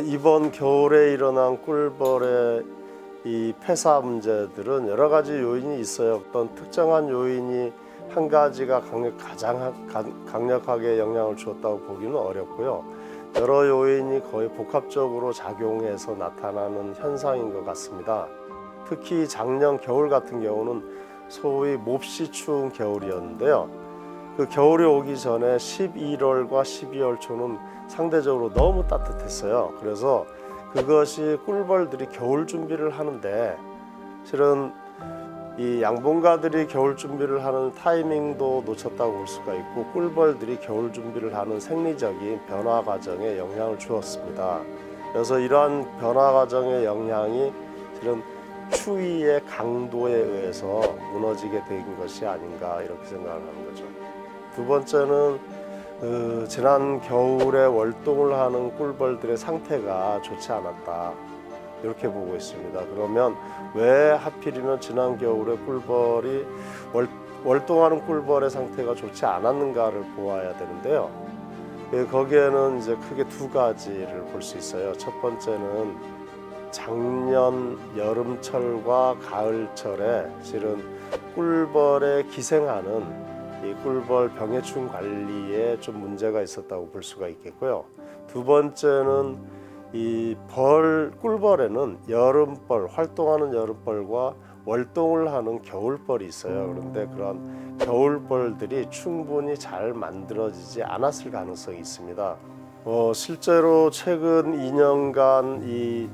이번 겨울에 일어난 꿀벌의 이 폐사 문제들은 여러 가지 요인이 있어요. 어떤 특정한 요인이 한 가지가 가장 강력하게 영향을 주었다고 보기는 어렵고요. 여러 요인이 거의 복합적으로 작용해서 나타나는 현상인 것 같습니다. 특히 작년 겨울 같은 경우는 소위 몹시 추운 겨울이었는데요. 그 겨울이 오기 전에 11월과 12월 초는 상대적으로 너무 따뜻했어요. 그래서 그것이 꿀벌들이 겨울 준비를 하는데 실은 이 양봉가들이 겨울 준비를 하는 타이밍도 놓쳤다고 볼 수가 있고 꿀벌들이 겨울 준비를 하는 생리적인 변화 과정에 영향을 주었습니다. 그래서 이러한 변화 과정의 영향이 실은 추위의 강도에 의해서 무너지게 된 것이 아닌가 이렇게 생각을 하는 거죠. 두 번째는 지난 겨울에 월동을 하는 꿀벌들의 상태가 좋지 않았다 이렇게 보고 있습니다. 그러면 왜 하필이면 지난 겨울에 꿀벌이 월동하는 꿀벌의 상태가 좋지 않았는가를 보아야 되는데요. 거기에는 이제 크게 두 가지를 볼 수 있어요. 첫 번째는 작년 여름철과 가을철에 실은 꿀벌에 기생하는 이 꿀벌 병해충 관리에 좀 문제가 있었다고 볼 수가 있겠고요. 두 번째는 이 꿀벌에는 여름벌, 활동하는 여름벌과 월동을 하는 겨울벌이 있어요. 그런데 그런 겨울벌들이 충분히 잘 만들어지지 않았을 가능성이 있습니다. 실제로 최근 2년간 이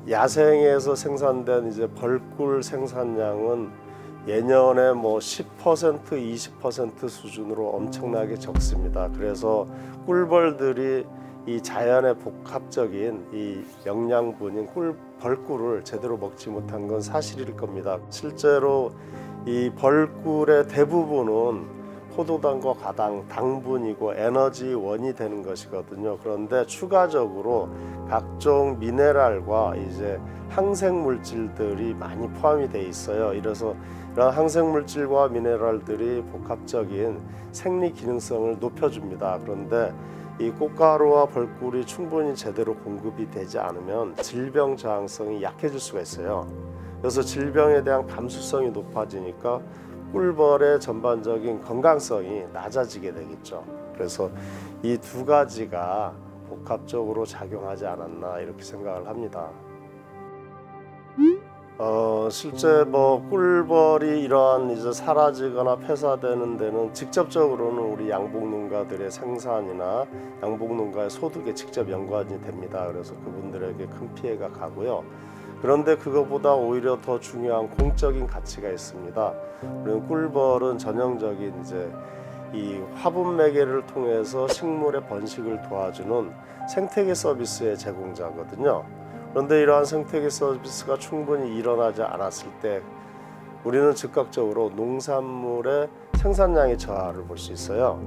야생에서 생산된 이제 벌꿀 생산량은 예년에 10%, 20% 수준으로 엄청나게 적습니다. 그래서 꿀벌들이 이 자연의 복합적인 이 영양분인 벌꿀을 제대로 먹지 못한 건 사실일 겁니다. 실제로 이 벌꿀의 대부분은 포도당과 과당, 당분이고 에너지원이 되는 것이거든요. 그런데 추가적으로 각종 미네랄과 이제 항생 물질들이 많이 포함이 돼 있어요. 이래서 이런 항생 물질과 미네랄들이 복합적인 생리 기능성을 높여줍니다. 그런데 이 꽃가루와 벌꿀이 충분히 제대로 공급이 되지 않으면 질병 저항성이 약해질 수가 있어요. 그래서 질병에 대한 감수성이 높아지니까 꿀벌의 전반적인 건강성이 낮아지게 되겠죠. 그래서 이 두 가지가 복합적으로 작용하지 않았나 이렇게 생각을 합니다. 실제 꿀벌이 이러한 이제 사라지거나 폐사되는 데는 직접적으로는 우리 양봉농가들의 생산이나 양봉농가의 소득에 직접 연관이 됩니다. 그래서 그분들에게 큰 피해가 가고요. 그런데 그것보다 오히려 더 중요한 공적인 가치가 있습니다. 꿀벌은 전형적인 이제 이 화분 매개를 통해서 식물의 번식을 도와주는 생태계 서비스의 제공자거든요. 그런데 이러한 생태계 서비스가 충분히 일어나지 않았을 때 우리는 즉각적으로 농산물의 생산량의 저하를 볼 수 있어요.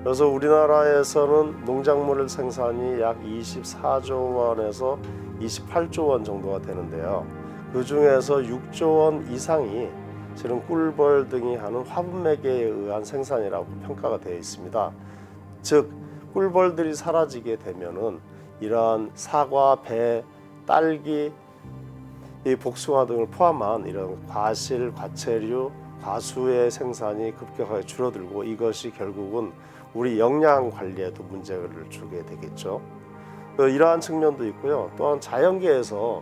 그래서 우리나라에서는 농작물 생산이 약 24조 원에서 28조 원 정도가 되는데요. 그 중에서 6조 원 이상이 실은 꿀벌 등이 하는 화분 매개에 의한 생산이라고 평가가 되어 있습니다. 즉 꿀벌들이 사라지게 되면은 이러한 사과, 배, 딸기, 이 복숭아 등을 포함한 이런 과실, 과채류, 과수의 생산이 급격하게 줄어들고 이것이 결국은 우리 영양 관리에도 문제를 주게 되겠죠. 이러한 측면도 있고요. 또한 자연계에서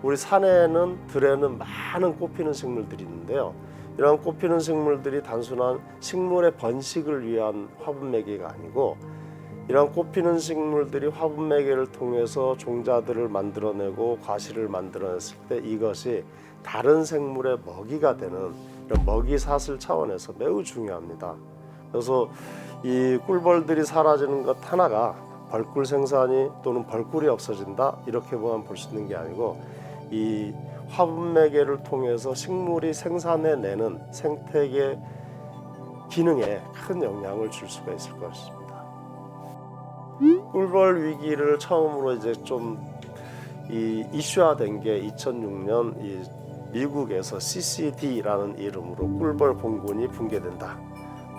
우리 산에는 들에는 많은 꽃피는 식물들이 있는데요. 이러한 꽃피는 식물들이 단순한 식물의 번식을 위한 화분 매개가 아니고 이러한 꽃피는 식물들이 화분 매개를 통해서 종자들을 만들어내고 과실을 만들어냈을 때 이것이 다른 생물의 먹이가 되는 이런 먹이 사슬 차원에서 매우 중요합니다. 그래서 이 꿀벌들이 사라지는 것 하나가 벌꿀 생산이 또는 벌꿀이 없어진다 이렇게만 볼 수 있는 게 아니고 이 화분 매개를 통해서 식물이 생산해내는 생태계 기능에 큰 영향을 줄 수가 있을 것입니다. 꿀벌 위기를 처음으로 이제 좀 이슈화된 게 2006년 미국에서 CCD라는 이름으로 꿀벌 봉군이 붕괴된다.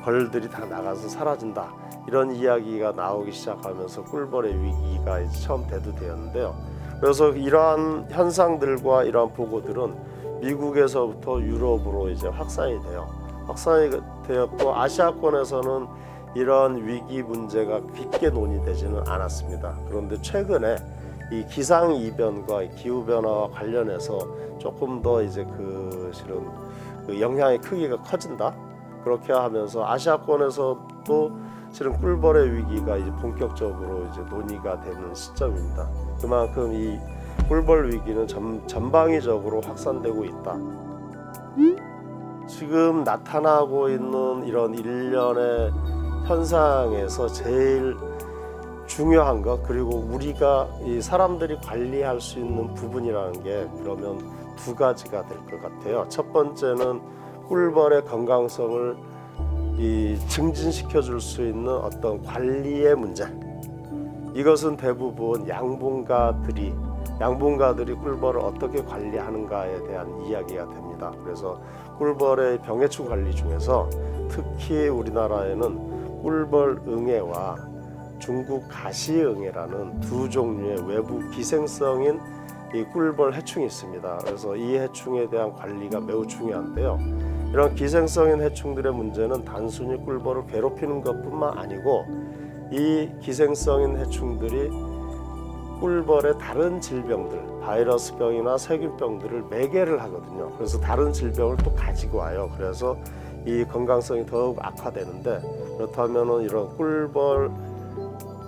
벌들이 다 나가서 사라진다. 이런 이야기가 나오기 시작하면서 꿀벌의 위기가 이제 처음 대두되었는데요. 그래서 이러한 현상들과 이러한 보고들은 미국에서부터 유럽으로 이제 확산이 되었고 아시아권에서는 이런 위기 문제가 깊게 논의되지는 않았습니다. 그런데 최근에 이 기상 이변과 기후 변화와 관련해서 조금 더 이제 실은 그 영향의 크기가 커진다. 그렇게 하면서 아시아권에서도 실은 꿀벌의 위기가 이제 본격적으로 이제 논의가 되는 시점입니다. 그만큼 이 꿀벌 위기는 전방위적으로 확산되고 있다. 지금 나타나고 있는 이런 일련의 현상에서 제일 중요한 것, 그리고 우리가 이 사람들이 관리할 수 있는 부분이라는 게 그러면 두 가지가 될 것 같아요. 첫 번째는 꿀벌의 건강성을 증진시켜 줄 수 있는 어떤 관리의 문제. 이것은 대부분 양봉가들이 꿀벌을 어떻게 관리하는가에 대한 이야기가 됩니다. 그래서 꿀벌의 병해충 관리 중에서 특히 우리나라에는 꿀벌 응애와 중국 가시응애라는 두 종류의 외부 기생성인 이 꿀벌 해충이 있습니다. 그래서 이 해충에 대한 관리가 매우 중요한데요. 이런 기생성인 해충들의 문제는 단순히 꿀벌을 괴롭히는 것뿐만 아니고 이 기생성인 해충들이 꿀벌의 다른 질병들, 바이러스병이나 세균병들을 매개를 하거든요. 그래서 다른 질병을 또 가지고 와요. 그래서 이 건강성이 더욱 악화되는데, 그렇다면 이런 꿀벌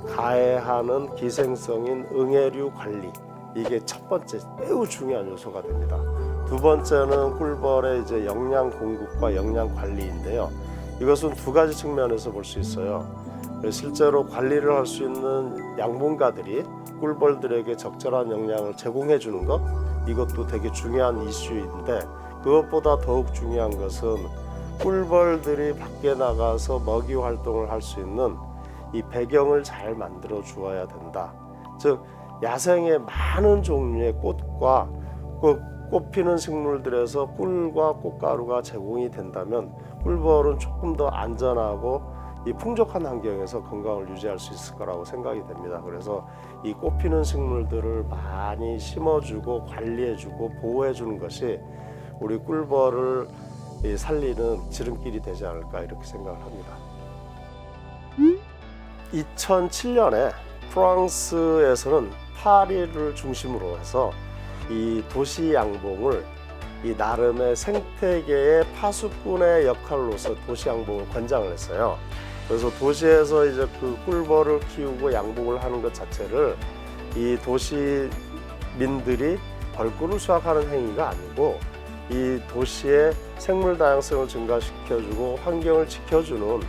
가해하는 기생성인 응애류 관리, 이게 첫 번째 매우 중요한 요소가 됩니다. 두 번째는 꿀벌의 이제 영양 공급과 영양 관리인데요. 이것은 두 가지 측면에서 볼 수 있어요. 실제로 관리를 할 수 있는 양봉가들이 꿀벌들에게 적절한 영양을 제공해 주는 것, 이것도 되게 중요한 이슈인데, 그것보다 더욱 중요한 것은 꿀벌들이 밖에 나가서 먹이 활동을 할 수 있는 이 배경을 잘 만들어 주어야 된다. 즉 야생의 많은 종류의 꽃과 꽃 피는 식물들에서 꿀과 꽃가루가 제공이 된다면 꿀벌은 조금 더 안전하고 이 풍족한 환경에서 건강을 유지할 수 있을 거라고 생각이 됩니다. 그래서 이 꽃 피는 식물들을 많이 심어주고 관리해주고 보호해주는 것이 우리 꿀벌을 살리는 지름길이 되지 않을까 이렇게 생각을 합니다. 2007년에 프랑스에서는 파리를 중심으로 해서 이 도시 양봉을 이 나름의 생태계의 파수꾼의 역할로서 도시 양봉을 권장을 했어요. 그래서 도시에서 이제 그 꿀벌을 키우고 양봉을 하는 것 자체를 이 도시민들이 벌꿀을 수확하는 행위가 아니고 이 도시의 생물 다양성을 증가시켜주고 환경을 지켜주는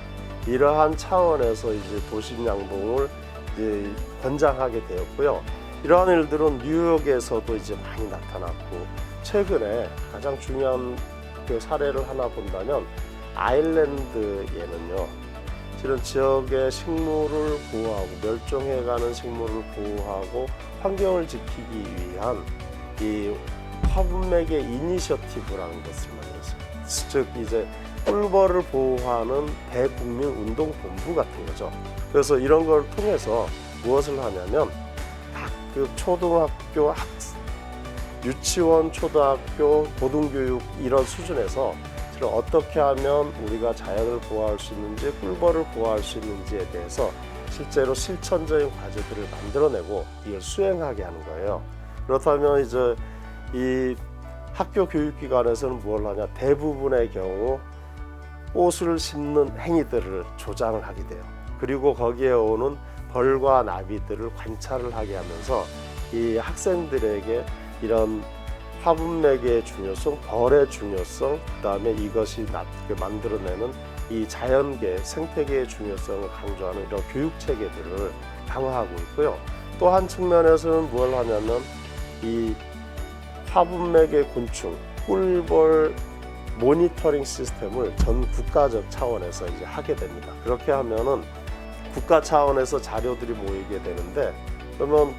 이러한 차원에서 이제 도심 양봉을 이제 권장하게 되었고요. 이러한 일들은 뉴욕에서도 이제 많이 나타났고, 최근에 가장 중요한 그 사례를 하나 본다면 아일랜드에는요, 실은 지역의 식물을 보호하고 멸종해가는 식물을 보호하고 환경을 지키기 위한 이 화분맥의 이니셔티브라는 것을 만들었어요. 즉 이제 꿀벌을 보호하는 대국민 운동본부 같은 거죠. 그래서 이런 걸 통해서 무엇을 하냐면 각급 초등학교 유치원, 초등학교, 고등교육 이런 수준에서 어떻게 하면 우리가 자연을 보호할 수 있는지, 꿀벌을 보호할 수 있는지에 대해서 실제로 실천적인 과제들을 만들어내고 이걸 수행하게 하는 거예요. 그렇다면 이제 이 학교 교육기관에서는 뭘 하냐? 대부분의 경우 꽃을 심는 행위들을 조장을 하게 돼요. 그리고 거기에 오는 벌과 나비들을 관찰을 하게 하면서 이 학생들에게 이런 화분맥의 중요성, 벌의 중요성, 그다음에 이것이 만들어내는 이 자연계, 생태계의 중요성을 강조하는 이런 교육 체계들을 강화하고 있고요. 또 한 측면에서는 뭘 하냐면 이 화분맥의 곤충, 꿀벌 모니터링 시스템을 전 국가적 차원에서 이제 하게 됩니다. 그렇게 하면은 국가 차원에서 자료들이 모이게 되는데, 그러면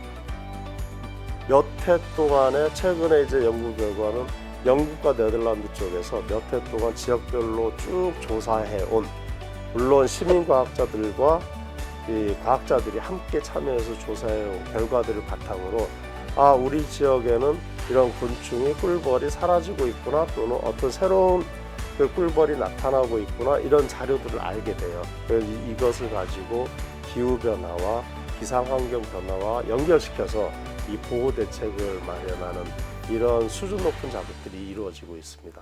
몇 해 동안에 최근에 이제 연구 결과는 영국과 네덜란드 쪽에서 몇 해 동안 지역별로 쭉 조사해 온, 물론 시민과학자들과 이 과학자들이 함께 참여해서 조사해 결과들을 바탕으로 우리 지역에는 이런 곤충이 꿀벌이 사라지고 있구나, 또는 어떤 새로운 그 꿀벌이 나타나고 있구나, 이런 자료들을 알게 돼요. 그래서 이것을 가지고 기후변화와 기상환경 변화와 연결시켜서 이 보호 대책을 마련하는 이런 수준 높은 작업들이 이루어지고 있습니다.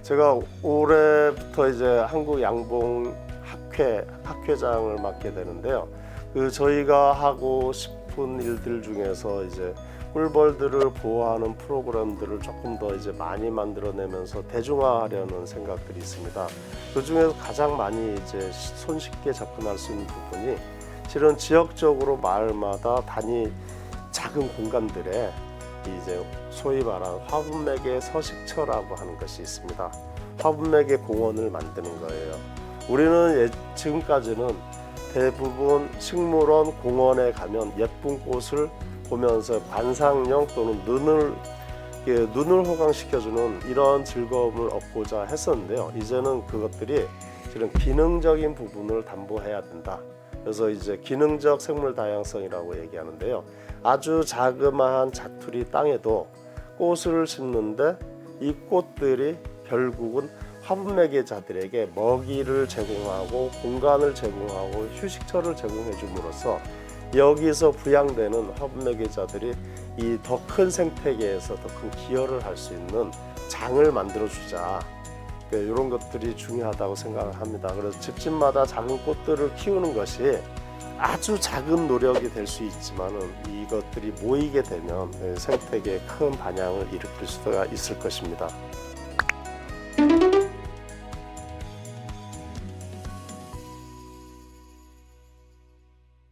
제가 올해부터 이제 한국 양봉 학회장을 맡게 되는데요. 저희가 하고 싶은 일들 중에서 이제 꿀벌들을 보호하는 프로그램들을 조금 더 이제 많이 만들어내면서 대중화하려는 생각들이 있습니다. 그 중에서 가장 많이 이제 손쉽게 접근할 수 있는 부분이 실은 지역적으로 마을마다 단위 작은 공간들에 이제 소위 말하는 화분맥의 서식처라고 하는 것이 있습니다. 화분맥의 공원을 만드는 거예요. 우리는 지금까지는 대부분 식물원, 공원에 가면 예쁜 꽃을 보면서 관상용 또는 눈을 호강시켜주는 이런 즐거움을 얻고자 했었는데요. 이제는 그것들이 실은 기능적인 부분을 담보해야 된다. 그래서 이제 기능적 생물 다양성이라고 얘기하는데요. 아주 자그마한 자투리 땅에도 꽃을 심는데 이 꽃들이 결국은 화분매개자들에게 먹이를 제공하고 공간을 제공하고 휴식처를 제공해 줌으로써 여기서 부양되는 화분매개자들이 이 더 큰 생태계에서 더 큰 기여를 할 수 있는 장을 만들어 주자. 이런 것들이 중요하다고 생각을 합니다. 그래서 집집마다 작은 꽃들을 키우는 것이 아주 작은 노력이 될 수 있지만은 이것들이 모이게 되면 생태계에 큰 반향을 일으킬 수가 있을 것입니다.